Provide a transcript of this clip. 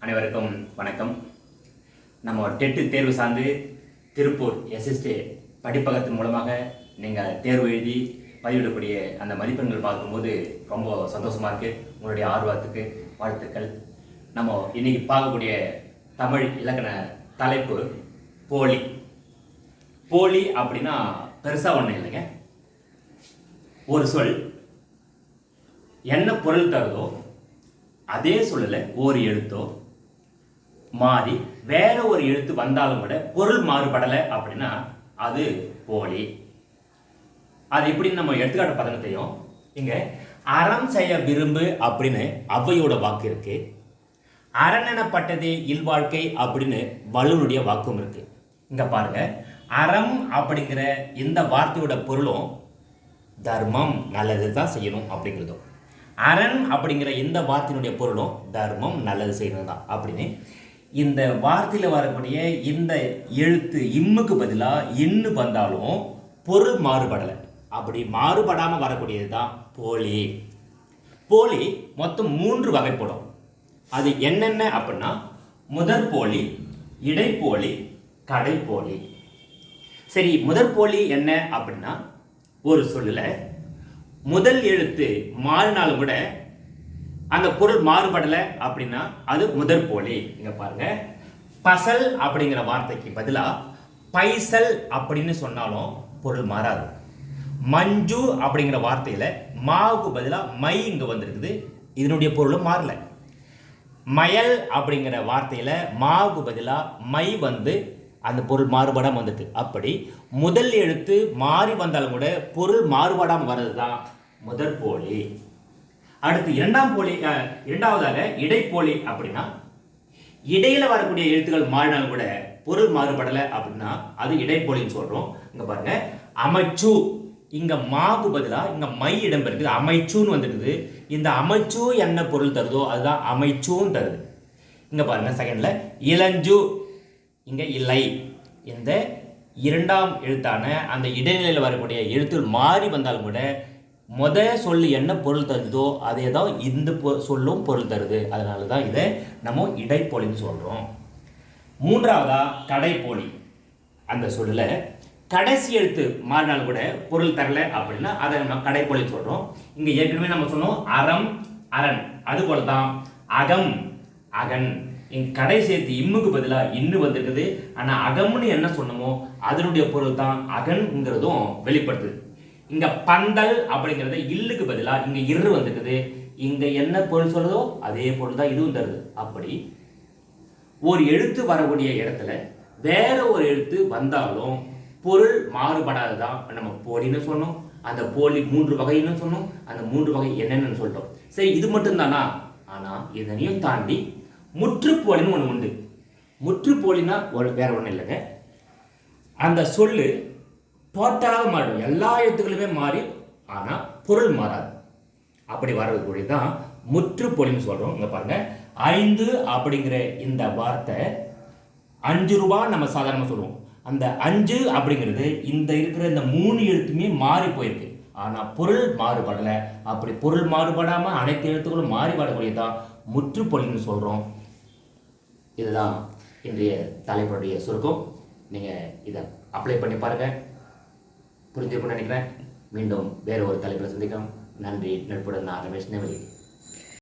அனைவருக்கும் வணக்கம். நம்ம டெட்டு தேர்வு சார்ந்து திருப்பூர் எஸ்எஸ்டி படிப்பகத்தின் மூலமாக நீங்கள் தேர்வு எழுதி பதிவிடக்கூடிய அந்த மதிப்பெண்கள் பார்க்கும்போது ரொம்ப சந்தோஷமாக இருக்குது. உங்களுடைய ஆர்வத்துக்கு வாழ்த்துக்கள். நம்ம இன்னைக்கு பார்க்கக்கூடிய தமிழ் இலக்கண தலைப்பு போலி. போலி அப்படின்னா பெருசாக ஒன்றும் இல்லைங்க. ஒரு சொல் என்ன பொருள் தருதோ அதே சொல்லல ஒரு எழுத்தோ மாறி வேற ஒரு எழுத்து வந்தாலும் கூட பொருள் மாறுபடலை அப்படின்னா அது போலி. அது எப்படின்னு நம்ம எடுத்துக்காட்டு பதனத்தையும் இங்க அறம் செய்ய விரும்பு அப்படின்னு ஔவையோட வாக்கு இருக்கு. அரணெனப்பட்டதே இல்வாழ்க்கை அப்படின்னு வள்ளுவனுடைய வாக்கும் இருக்கு. இங்க பாருங்க, அறம் அப்படிங்கிற இந்த வார்த்தையோட பொருளும் தர்மம் நல்லது தான் செய்யணும் அப்படிங்கிறதும், அரண் அப்படிங்கிற இந்த வார்த்தையினுடைய பொருளும் தர்மம் நல்லது செய்யணும் தான் அப்படின்னு இந்த வார்த்தையில் வரக்கூடிய இந்த எழுத்து இம்முக்கு பதிலாக இன்னு வந்தாலும் பொருள் மாறுபடலை. அப்படி மாறுபடாமல் வரக்கூடியது தான் போலி. போலி மொத்தம் 3 வகைப்படும். அது என்னென்ன அப்படின்னா முதற் போலி, இடைப்போலி, கடைப்போலி. சரி, முதற் போலி என்ன அப்படின்னா ஒரு சொல்லல முதல் எழுத்து மாறினாலும் கூட அந்த பொருள் மாறுபடலை அப்படின்னா அது முதற் போலி. இங்க பாருங்க, பசல் அப்படிங்கிற வார்த்தைக்கு பதிலாக பைசல் அப்படின்னு சொன்னாலும் பொருள் மாறாது. மஞ்சு அப்படிங்கிற வார்த்தையில மாவுக்கு பதிலாக மை இங்க வந்திருக்குது, இதனுடைய பொருளும் மாறல. மயல் அப்படிங்கிற வார்த்தையில மாவுக்கு பதிலாக மை வந்து அந்த பொருள் மாறுபடாமல் வந்துட்டு. அப்படி முதல் எழுத்து மாறி வந்தாலும் கூட பொருள் மாறுபடாமல் வர்றது தான் முதற் போலி. அடுத்து இரண்டாவதாக இடைப்போலி அப்படின்னா இடையில வரக்கூடிய எழுத்துக்கள் மாறினாலும் கூட பொருள் மாறுபடலை அப்படின்னா அது இடைப்போலின்னு சொல்றோம். இங்க பாருங்க, அமைச்சு இங்க மாவுக்கு பதிலாக இங்க மை இடம் இருக்குது, அமைச்சுன்னு வந்துருக்குது. இந்த அமைச்சு என்ன பொருள் தருதோ அதுதான் அமைச்சுன்னு தருது. இங்க பாருங்க செகண்ட்ல இளஞ்சு, இங்க இல்லை. இந்த இரண்டாம் எழுத்தான அந்த இடைநிலையில் வரக்கூடிய எழுத்துகள் மாறி வந்தாலும் கூட முத சொல்லு என்ன பொருள் தருதோ அதே தான் இந்த சொல்லும் பொருள் தருது. அதனால தான் இதை நம்ம இடைப்போலின்னு சொல்றோம். மூன்றாவதா கடைப்போலி. அந்த சொல்லுல கடைசி எழுத்து மாறினாலும் கூட பொருள் தரல அப்படின்னா அதை நம்ம கடைப்போலின்னு சொல்றோம். இங்க ஏற்கனவே நம்ம சொன்னோம் அறம், அரண். அது போல தான் அகம், அகன். இங்க கடை சேர்த்து இம்முக்கு பதிலாக இன்னு வந்திருக்குது. ஆனா அகம்னு என்ன சொன்னமோ அதனுடைய பொருள் தான் அகன்ங்கிறதும் வெளிப்படுத்துது. இங்க பந்தல் அப்படிங்கிறது இல்லுக்கு பதிலாக இங்க இரு வந்துருக்குது. இங்க என்ன பொருள் சொல்றதோ அதே பொருள் தான் இதுவும் தருது. அப்படி ஒரு எழுத்து வரக்கூடிய இடத்துல வேற ஒரு எழுத்து வந்தாலும் பொருள் மாறுபடாததான் நம்ம போலின்னு சொன்னோம். அந்த போலி 3 வகைன்னு சொன்னோம். அந்த 3 வகை என்னென்னு சொல்லிட்டோம். சரி, இது மட்டும் தானா? ஆனா இதனையும் தாண்டி முற்றுப்போலின்னு ஒன்று உண்டு. முற்றுப்போலினா வேற ஒன்றும் இல்லைங்க. அந்த சொல்லு டோட்டலாக மாறும், எல்லா எழுத்துக்களுமே மாறி ஆனால் பொருள் மாறாது. அப்படி வர்றது தான் முற்றுப்போலின்னு சொல்கிறோம். இங்கே பாருங்க, 5 அப்படிங்கிற இந்த வார்த்தை 5 ரூபாய் நம்ம சாதாரணமாக சொல்லுவோம். அந்த 5 அப்படிங்கிறது இந்த இருக்கிற இந்த 3 எழுத்துமே மாறி போயிருக்கு, ஆனால் பொருள் மாறுபடலை. அப்படி பொருள் மாறுபடாமல் அனைத்து எழுத்துக்களும் மாறி வரக்கூடியதான் முற்றுப்போலின்னு சொல்கிறோம். இதுதான் இன்றைய தலைப்புடைய சுருக்கம். நீங்கள் இதை அப்ளை பண்ணி பாருங்கள், புரிஞ்சுக்கணும்னு நினைக்கிறேன். மீண்டும் வேறு ஒரு தலைப்பில் சந்திக்கலாம். நன்றி. நட்புடன் நான் ரமேஷ் நெவலி.